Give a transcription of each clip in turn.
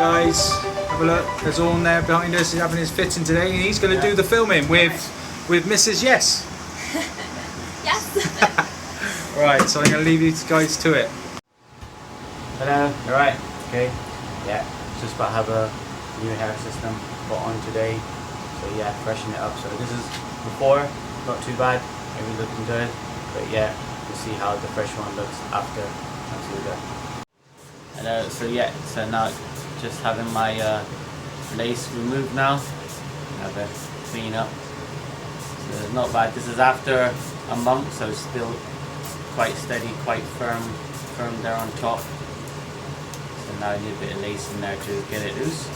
guys, have a look. There's Orn there behind us. He's having his fitting today, and he's going to do the filming with Mrs. Yes. Yes. Right, so I'm going to leave you guys to it. Hello. All right. Okay. Yeah. Just about to have a new hair system put on today. So yeah, freshen it up. So this is before, not too bad. Maybe looking good, but yeah, you see how the fresh one looks after. Hello. So yeah. So now just having my lace removed now. Have a clean up. So it's not bad. This is after a month, so it's still quite steady, quite firm there on top. So now I need a bit of lace in there to get it loose.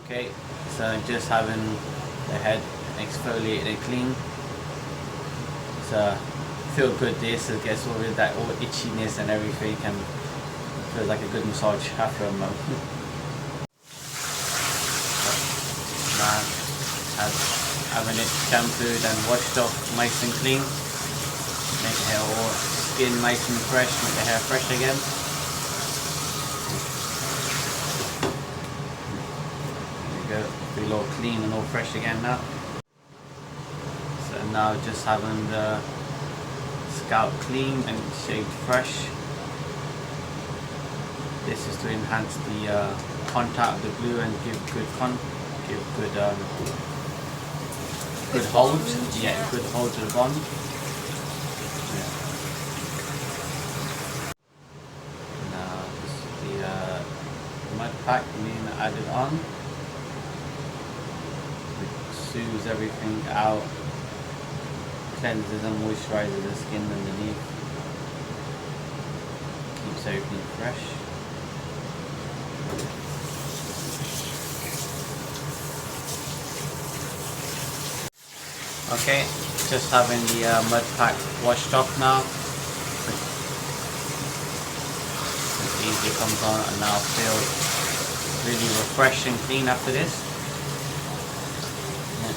Okay, so just having the head exfoliated and clean. So feel good this, it gets rid of that all itchiness and everything, and feels like a good massage after a month. Now having it shampooed and washed off nice and clean. Make the hair all skin nice and fresh, make the hair fresh again. There we go, feel all clean and all fresh again now. So now just having the scalp clean and shaved fresh. This is to enhance the contact of the glue and give good hold. Yeah, good hold to the bond. Now this is the mud pack being added on. It soothes everything out, cleanses and moisturizes the skin underneath, keeps everything fresh. Okay, just having the mud pack washed off now. It easily comes on and now feels really refreshed and clean after this. Yeah.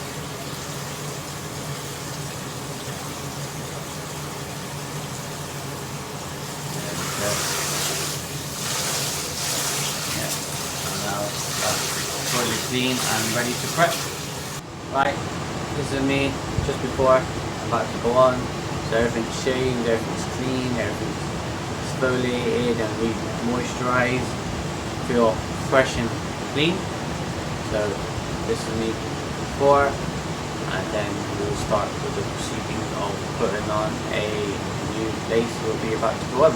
There we go. Yeah, and now that's fully clean and ready to prep. Right. This is me just before I'm about to go on. So everything's shaved, everything's clean, everything's exfoliated and re-moisturized. Feel fresh and clean. So this is me before, and then we'll start with the proceedings of putting on a new lace we'll be about to go on.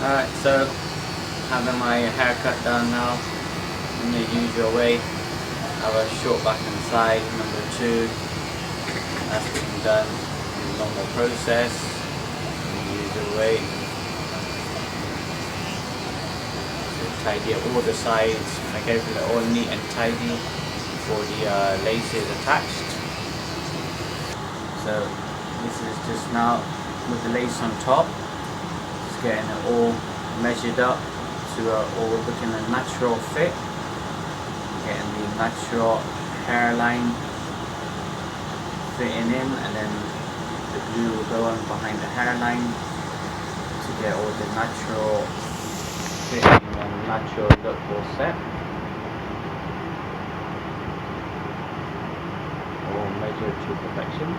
Alright, so having my haircut done now in the usual way. Have a short back and side, number 2. That's been done in the normal process, in the usual way. So tidy up all the sides, make everything all neat and tidy before the lace is attached. So this is just now with the lace on top, just getting it all measured up to all looking a natural fit. Getting the natural hairline fitting in, and then the glue will go on behind the hairline to get all the natural fitting and natural look all set. All measured to perfection.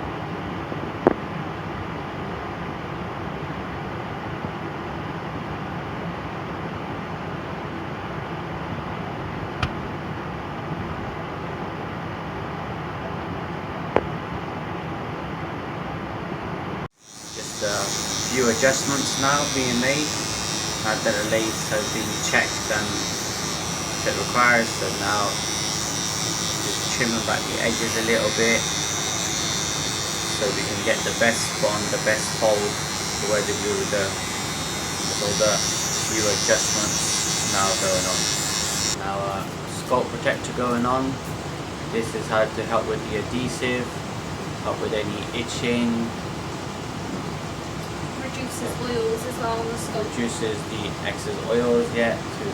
Few adjustments now being made now that the lace has been checked and it requires. So now just trimming back the edges a little bit so we can get the best bond, the best hold to where the glue will go. So the few adjustments now going on. Now scalp protector going on. This is how to help with the adhesive, help with any itching. Reduces oils as well on the scalp. Reduces the excess oils, yeah, to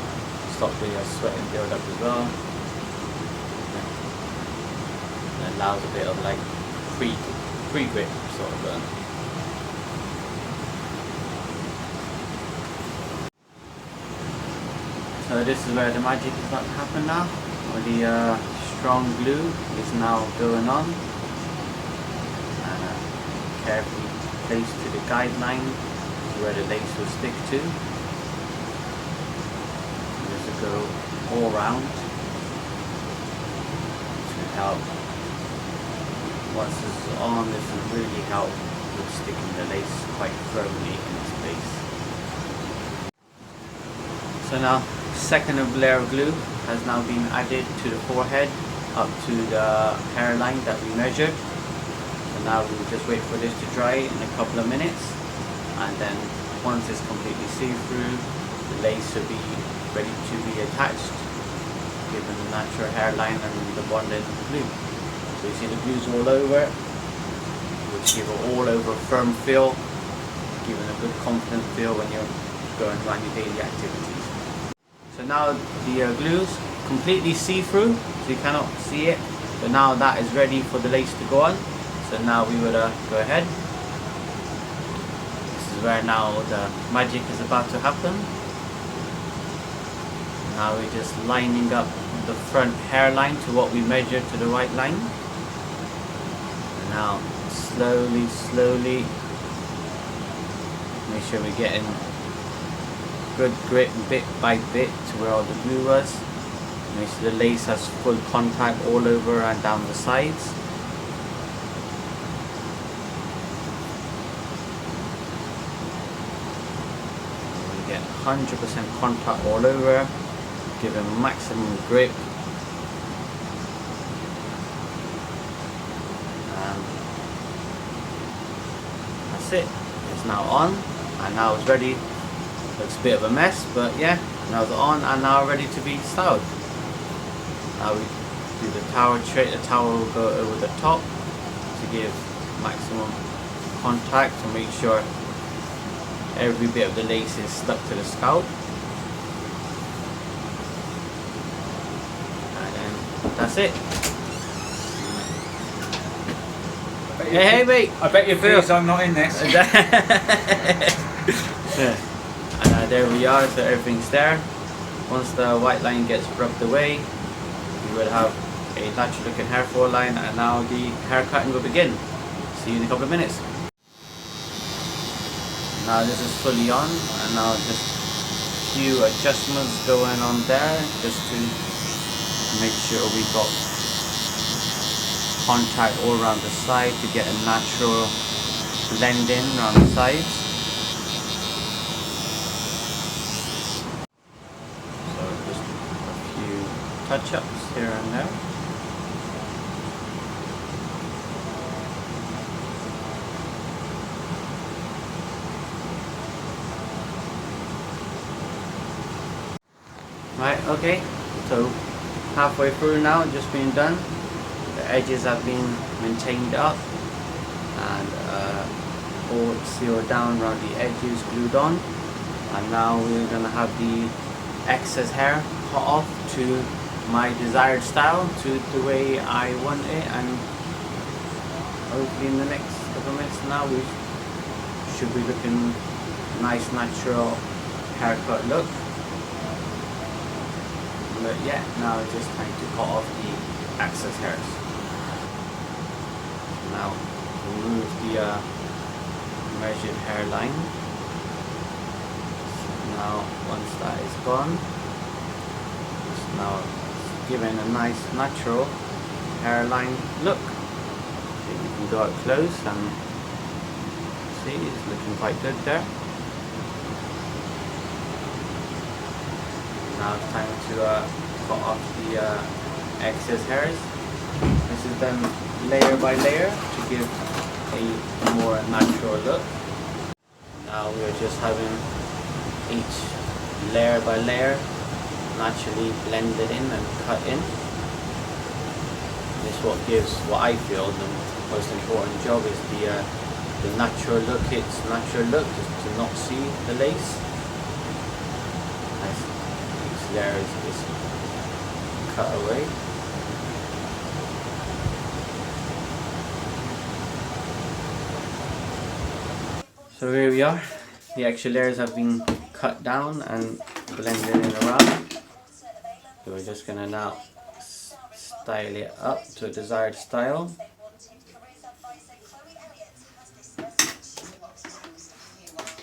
stop the sweat and build up as well. And allows a bit of like pre-grip sort of burn. So this is where the magic is about to happen now, where the strong glue is now going on, and carefully placed to the guideline where the lace will stick to. And this will go all round to help. Once this is on, this will really help with sticking the lace quite firmly in its place. So now, second layer of glue has now been added to the forehead up to the hairline that we measured. So now we'll just wait for this to dry in a couple of minutes, and then once it's completely see-through, the lace will be ready to be attached, given the natural hairline and the bonded glue. So you see the glue's all over, which give an all over firm feel, giving a good confident feel when you're going around your daily activities. So now the glue's completely see-through, so you cannot see it, but now that is ready for the lace to go on. So now we would go ahead. This is where now the magic is about to happen. Now we're just lining up the front hairline to what we measured to the right line. And now slowly make sure we're getting good grip bit by bit to where all the glue was. Make sure the lace has full contact all over and down the sides. We get 100% contact all over, giving maximum grip. And that's it. It's now on, and now it's ready. Looks a bit of a mess, but yeah, now it's on and now ready to be styled. Now we do the towel tray. The towel will go over the top to give maximum contact to make sure every bit of the lace is stuck to the scalp. And then that's it. Hey mate! I bet you feels I'm not in this. Yeah. And there we are, so everything's there. Once the white line gets rubbed away, we will have a natural looking hair fall line, and now the hair cutting will begin. See you in a couple of minutes. Now this is fully on, and now just a few adjustments going on there, just to make sure we got contact all around the side to get a natural blend in around the sides. Touch-ups here and there. Right, okay, so halfway through now, just been done. The edges have been maintained up and all sealed down around the edges, glued on. And now we're gonna have the excess hair cut off to my desired style, to the way I want it, and hopefully in the next couple of minutes now we should be looking nice natural haircut look. But yeah, now it's just time to cut off the excess hairs. Now remove the measured hairline. Now once that is gone, it's now giving a nice natural hairline look. So you can go up close and see it's looking quite good there. Now it's time to cut off the excess hairs. This is done layer by layer to give a more natural look. Now we are just having each layer by layer naturally blended in and cut in. This is what gives what I feel the most important job is the natural look. It's natural look just to not see the lace. As each layer is cut away. So here we are. The extra layers have been cut down and blended in around. So we're just gonna now style it up to a desired style.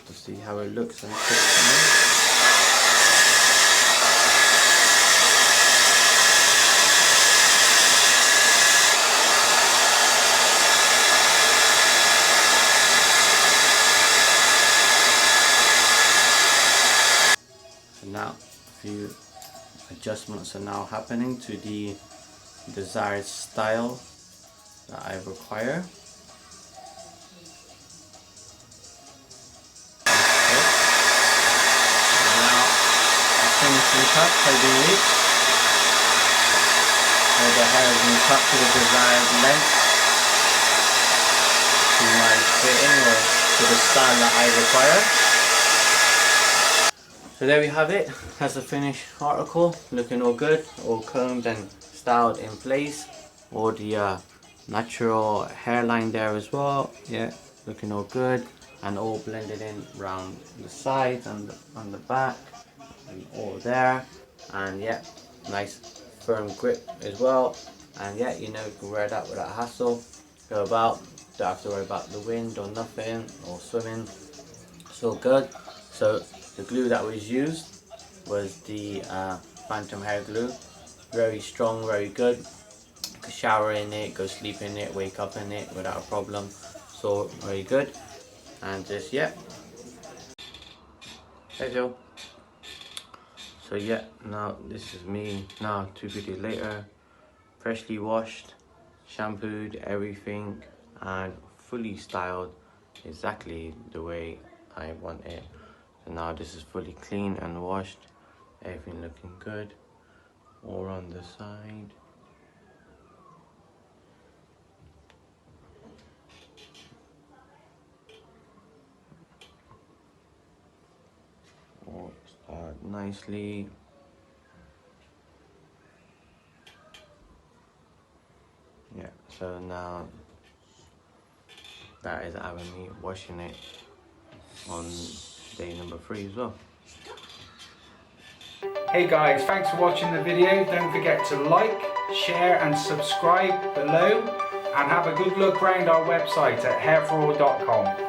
To see how it looks and fits. Now a few adjustments are now happening to the desired style that I require. Okay. Now the finishing touch has been reached. So the hair has been cut to the desired length to my fitting or to the style that I require. So there we have it. That's the finished article, looking all good, all combed and styled in place. All the natural hairline there as well. Yeah, looking all good and all blended in around the sides and on the back and all there. And yeah, nice firm grip as well. And yeah, you know, you can wear that without hassle. Go about, don't have to worry about the wind or nothing or swimming. It's all good. So the glue that was used was the phantom hair glue. Very strong, very good. You could shower in it, go sleep in it, wake up in it without a problem. So very good. And just yeah. Hey Joe. So yeah, now this is me now 2 videos later. Freshly washed, shampooed, everything, and fully styled exactly the way I want it. So now this is fully clean and washed, everything looking good, all on the side. All styled nicely. Yeah, so now that is having me washing it on day number 3 as well. Hey guys, thanks for watching the video. Don't forget to like, share and subscribe below, and have a good look around our website at hairforall.com.